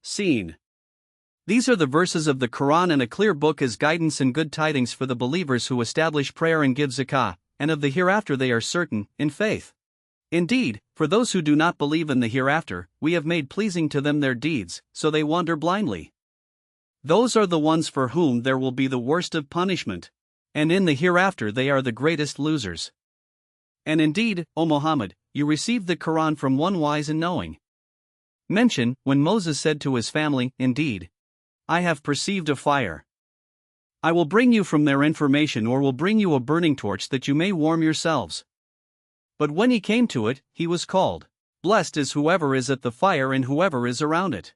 Seen. These are the verses of the Quran and a clear book as guidance and good tidings for the believers who establish prayer and give zakah, and of the hereafter they are certain, in faith. Indeed, for those who do not believe in the hereafter, we have made pleasing to them their deeds, so they wander blindly. Those are the ones for whom there will be the worst of punishment, and in the hereafter they are the greatest losers. And indeed, O Muhammad, you received the Quran from one wise and knowing. Mention when Moses said to his family, "Indeed, I have perceived a fire. I will bring you from their information or will bring you a burning torch that you may warm yourselves." But when he came to it, he was called, "Blessed is whoever is at the fire and whoever is around it.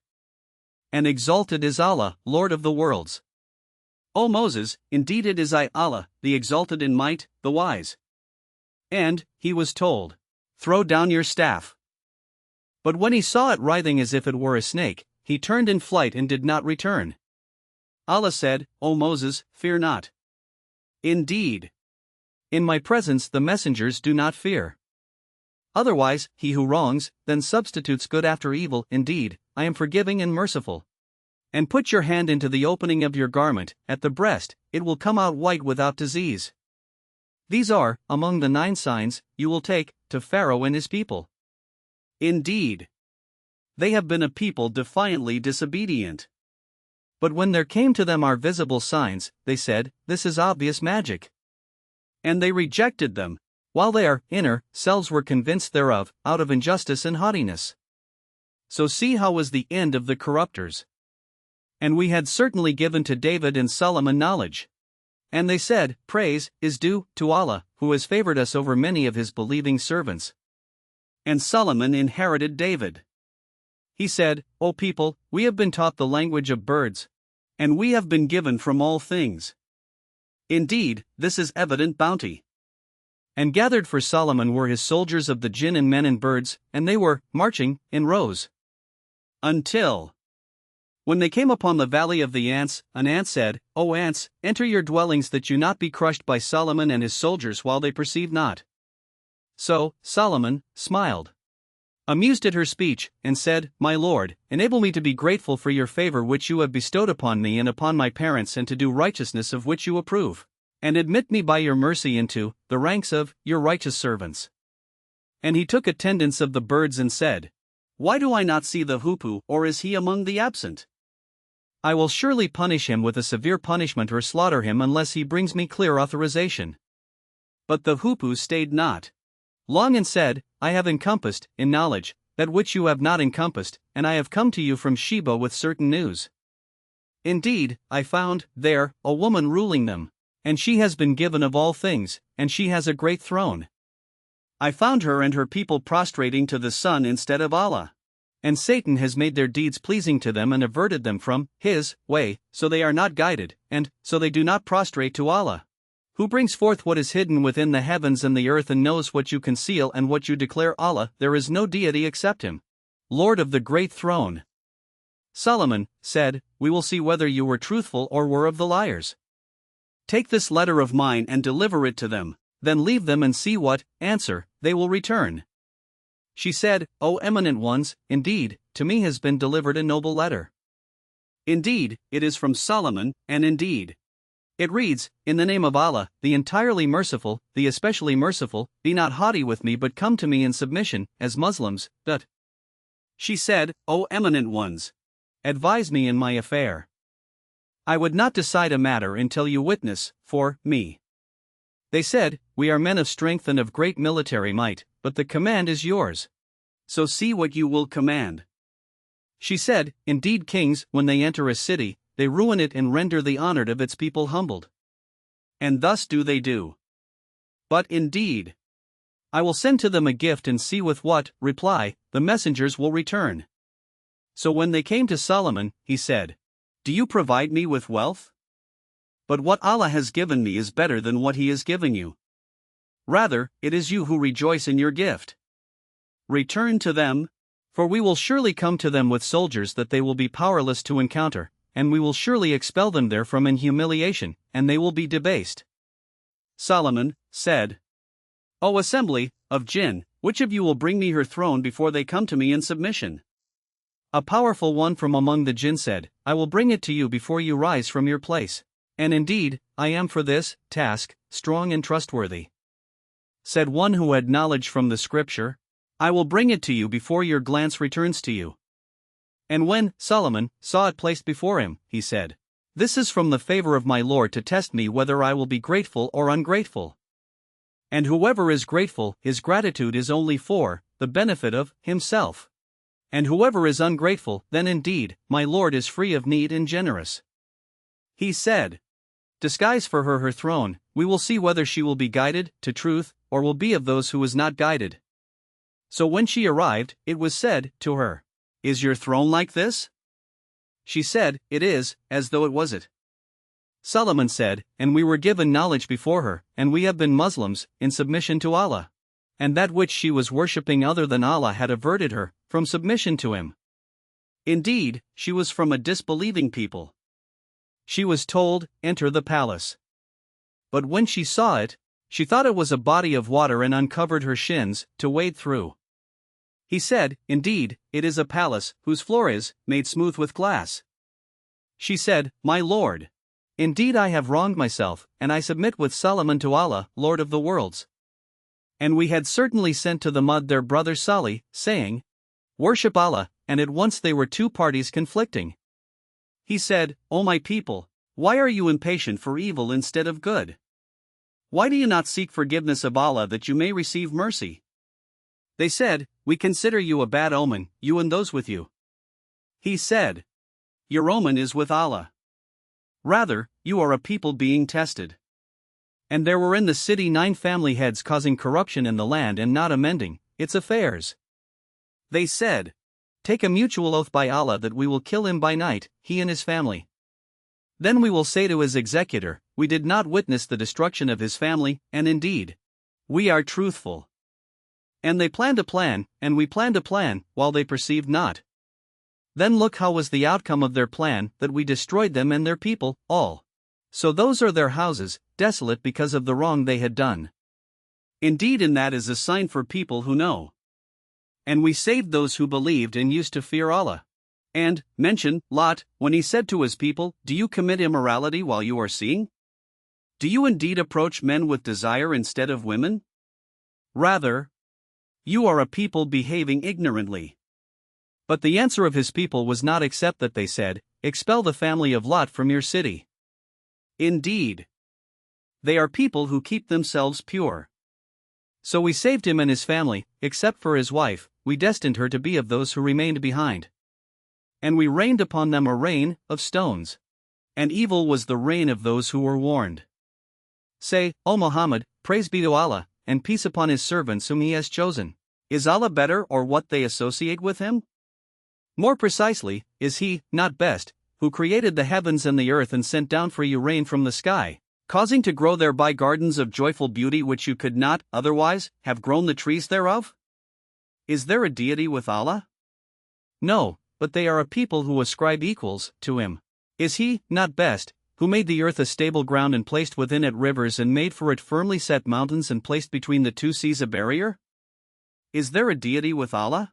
And exalted is Allah, Lord of the worlds. O Moses, indeed it is I Allah, the exalted in might, the wise." And he was told, "Throw down your staff." But when he saw it writhing as if it were a snake, he turned in flight and did not return. Allah said, "O Moses, fear not. Indeed, in my presence the messengers do not fear. Otherwise, he who wrongs, then substitutes good after evil, indeed, I am forgiving and merciful. And put your hand into the opening of your garment, at the breast, it will come out white without disease. These are, among the 9 signs, you will take, to Pharaoh and his people. Indeed, they have been a people defiantly disobedient. But when there came to them our visible signs, they said, this is obvious magic. And they rejected them, while their inner selves were convinced thereof, out of injustice and haughtiness. So see how was the end of the corrupters. And we had certainly given to David and Solomon knowledge. And they said, praise is due to Allah, who has favored us over many of his believing servants. And Solomon inherited David. He said, O people, we have been taught the language of birds, and we have been given from all things. Indeed, this is evident bounty. And gathered for Solomon were his soldiers of the jinn and men and birds, and they were marching in rows. Until when they came upon the valley of the ants, an ant said, O ants, enter your dwellings that you not be crushed by Solomon and his soldiers while they perceive not. So Solomon smiled, amused at her speech, and said, My lord, enable me to be grateful for your favor which you have bestowed upon me and upon my parents, and to do righteousness of which you approve, and admit me by your mercy into the ranks of your righteous servants. And he took attendance of the birds and said, Why do I not see the hoopoe, or is he among the absent? I will surely punish him with a severe punishment or slaughter him unless he brings me clear authorization. But the hoopoe stayed not long and said, I have encompassed, in knowledge, that which you have not encompassed, and I have come to you from Sheba with certain news. Indeed, I found there a woman ruling them, and she has been given of all things, and she has a great throne. I found her and her people prostrating to the sun instead of Allah. And Satan has made their deeds pleasing to them and averted them from his way, so they are not guided, and so they do not prostrate to Allah, who brings forth what is hidden within the heavens and the earth and knows what you conceal and what you declare. Allah, there is no deity except him, Lord of the great throne. Solomon said, We will see whether you were truthful or were of the liars. Take this letter of mine and deliver it to them, then leave them and see what answer they will return. She said, O eminent ones, indeed, to me has been delivered a noble letter. Indeed, it is from Solomon, and indeed, it reads, In the name of Allah, the entirely merciful, the especially merciful, be not haughty with me but come to me in submission, as Muslims. She said, O eminent ones, advise me in my affair. I would not decide a matter until you witness, for me. They said, We are men of strength and of great military might, but the command is yours. So see what you will command. She said, Indeed, kings, when they enter a city, they ruin it and render the honored of its people humbled. And thus do they do. But indeed, I will send to them a gift and see with what reply the messengers will return. So when they came to Solomon, he said, Do you provide me with wealth? But what Allah has given me is better than what he is giving you. Rather, it is you who rejoice in your gift. Return to them, for we will surely come to them with soldiers that they will be powerless to encounter, and we will surely expel them therefrom in humiliation, and they will be debased. Solomon said, O assembly of jinn, which of you will bring me her throne before they come to me in submission? A powerful one from among the jinn said, I will bring it to you before you rise from your place. And indeed, I am for this task strong and trustworthy. Said one who had knowledge from the scripture, I will bring it to you before your glance returns to you. And when Solomon saw it placed before him, he said, This is from the favor of my Lord to test me whether I will be grateful or ungrateful. And whoever is grateful, his gratitude is only for the benefit of himself. And whoever is ungrateful, then indeed, my Lord is free of need and generous. He said, Disguise for her throne, we will see whether she will be guided to truth, or will be of those who is not guided. So when she arrived, it was said to her, Is your throne like this? She said, It is, as though it was it. Solomon said, And we were given knowledge before her, and we have been Muslims, in submission to Allah. And that which she was worshipping other than Allah had averted her from submission to him. Indeed, she was from a disbelieving people. She was told, Enter the palace. But when she saw it, she thought it was a body of water and uncovered her shins to wade through. He said, Indeed, it is a palace whose floor is made smooth with glass. She said, My Lord, indeed I have wronged myself, and I submit with Solomon to Allah, Lord of the worlds. And we had certainly sent to the mud their brother Salih, saying, Worship Allah, and at once they were two parties conflicting. He said, O my people, why are you impatient for evil instead of good? Why do you not seek forgiveness of Allah that you may receive mercy? They said, We consider you a bad omen, you and those with you. He said, Your omen is with Allah. Rather, you are a people being tested. And there were in the city 9 family heads causing corruption in the land and not amending its affairs. They said, Take a mutual oath by Allah that we will kill him by night, he and his family. Then we will say to his executor, We did not witness the destruction of his family, and indeed, we are truthful. And they planned a plan, and we planned a plan, while they perceived not. Then look how was the outcome of their plan, that we destroyed them and their people, all. So those are their houses, desolate because of the wrong they had done. Indeed, in that is a sign for people who know. And we saved those who believed and used to fear Allah. And, mention, Lot, when he said to his people, Do you commit immorality while you are seeing? Do you indeed approach men with desire instead of women? Rather, you are a people behaving ignorantly. But the answer of his people was not except that they said, Expel the family of Lot from your city. Indeed, they are people who keep themselves pure. So we saved him and his family, except for his wife, we destined her to be of those who remained behind. And we rained upon them a rain of stones. And evil was the rain of those who were warned. Say, O Muhammad, praise be to Allah, and peace upon his servants whom he has chosen. Is Allah better or what they associate with him? More precisely, is he not best, who created the heavens and the earth and sent down for you rain from the sky, causing to grow thereby gardens of joyful beauty which you could not, otherwise, have grown the trees thereof? Is there a deity with Allah? No, but they are a people who ascribe equals to him. Is he not best, who made the earth a stable ground and placed within it rivers and made for it firmly set mountains and placed between the two seas a barrier? Is there a deity with Allah?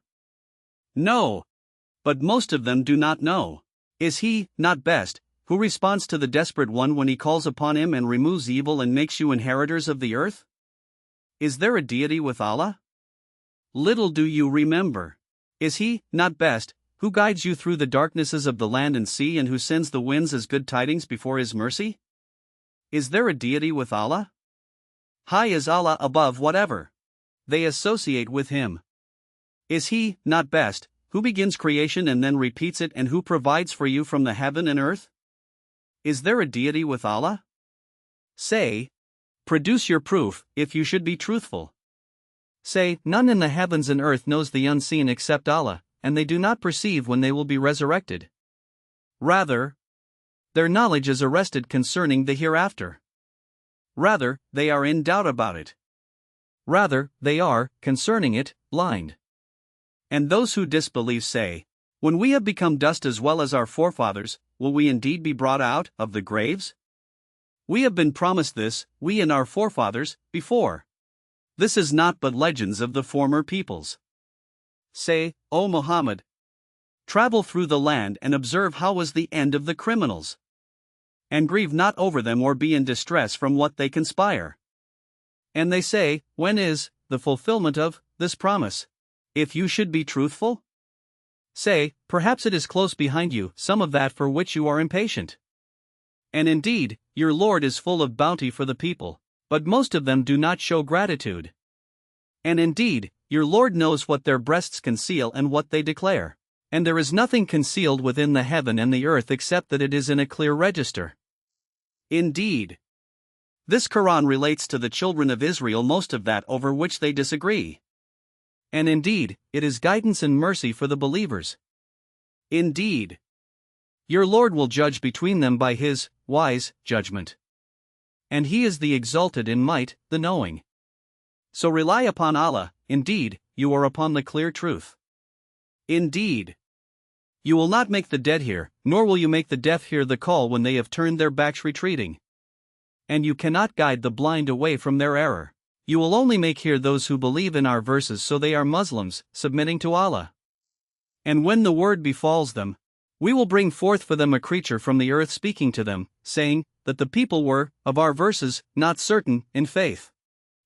No, but most of them do not know. Is he not best, who responds to the desperate one when he calls upon him and removes evil and makes you inheritors of the earth? Is there a deity with Allah? Little do you remember. Is he not best, who guides you through the darknesses of the land and sea and who sends the winds as good tidings before his mercy? Is there a deity with Allah? High is Allah above whatever they associate with him. Is he not best, who begins creation and then repeats it and who provides for you from the heaven and earth? Is there a deity with Allah? Say, produce your proof, if you should be truthful. Say, none in the heavens and earth knows the unseen except Allah, and they do not perceive when they will be resurrected. Rather, their knowledge is arrested concerning the hereafter. Rather, they are in doubt about it. Rather, they are, concerning it, blind. And those who disbelieve say, When we have become dust as well as our forefathers, will we indeed be brought out of the graves? We have been promised this, we and our forefathers, before. This is not but legends of the former peoples. Say, O Muhammad, Travel through the land and observe how was the end of the criminals. And grieve not over them or be in distress from what they conspire. And they say, when is the fulfillment of this promise? If you should be truthful? Say, perhaps it is close behind you, some of that for which you are impatient. And indeed, your Lord is full of bounty for the people, but most of them do not show gratitude. And indeed, your Lord knows what their breasts conceal and what they declare. And there is nothing concealed within the heaven and the earth except that it is in a clear register. Indeed, this Quran relates to the children of Israel most of that over which they disagree. And indeed, it is guidance and mercy for the believers. Indeed, your Lord will judge between them by His wise judgment. And He is the exalted in might, the knowing. So rely upon Allah, indeed, you are upon the clear truth. Indeed, you will not make the dead hear, nor will you make the deaf hear the call when they have turned their backs retreating. And you cannot guide the blind away from their error. You will only make hear those who believe in our verses, so they are Muslims, submitting to Allah. And when the word befalls them, we will bring forth for them a creature from the earth speaking to them, saying that the people were, of our verses, not certain in faith.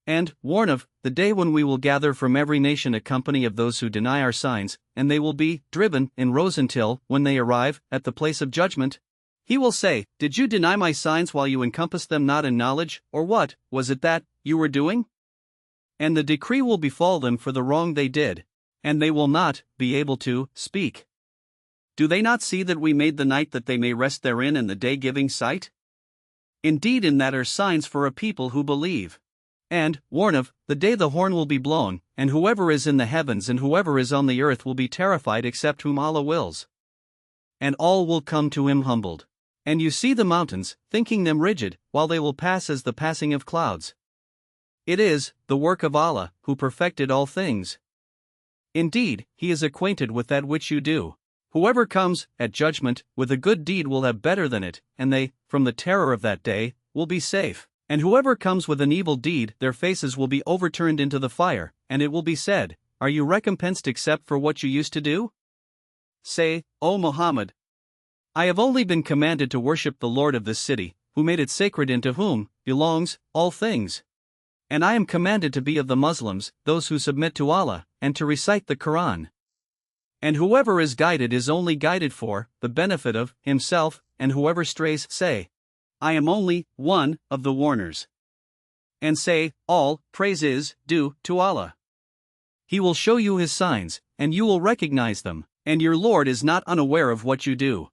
And warn of the day when we will gather from every nation a company of those who deny our signs, and they will be driven in rows until, when they arrive at the place of judgment, He will say, did you deny my signs while you encompassed them not in knowledge, or what was it that you were doing? And the decree will befall them for the wrong they did, and they will not be able to speak. Do they not see that we made the night that they may rest therein and the day giving sight? Indeed, in that are signs for a people who believe. And, warn of, the day the horn will be blown, and whoever is in the heavens and whoever is on the earth will be terrified except whom Allah wills. And all will come to Him humbled. And you see the mountains, thinking them rigid, while they will pass as the passing of clouds. It is the work of Allah, who perfected all things. Indeed, He is acquainted with that which you do. Whoever comes, at judgment, with a good deed will have better than it, and they, from the terror of that day, will be safe. And whoever comes with an evil deed, their faces will be overturned into the fire, and it will be said, are you recompensed except for what you used to do? Say, O Muhammad, I have only been commanded to worship the Lord of this city, who made it sacred and to whom belongs all things. And I am commanded to be of the Muslims, those who submit to Allah, and to recite the Quran. And whoever is guided is only guided for the benefit of himself, and whoever strays, say, I am only one of the warners. And say, all praise is due to Allah. He will show you His signs, and you will recognize them, and your Lord is not unaware of what you do.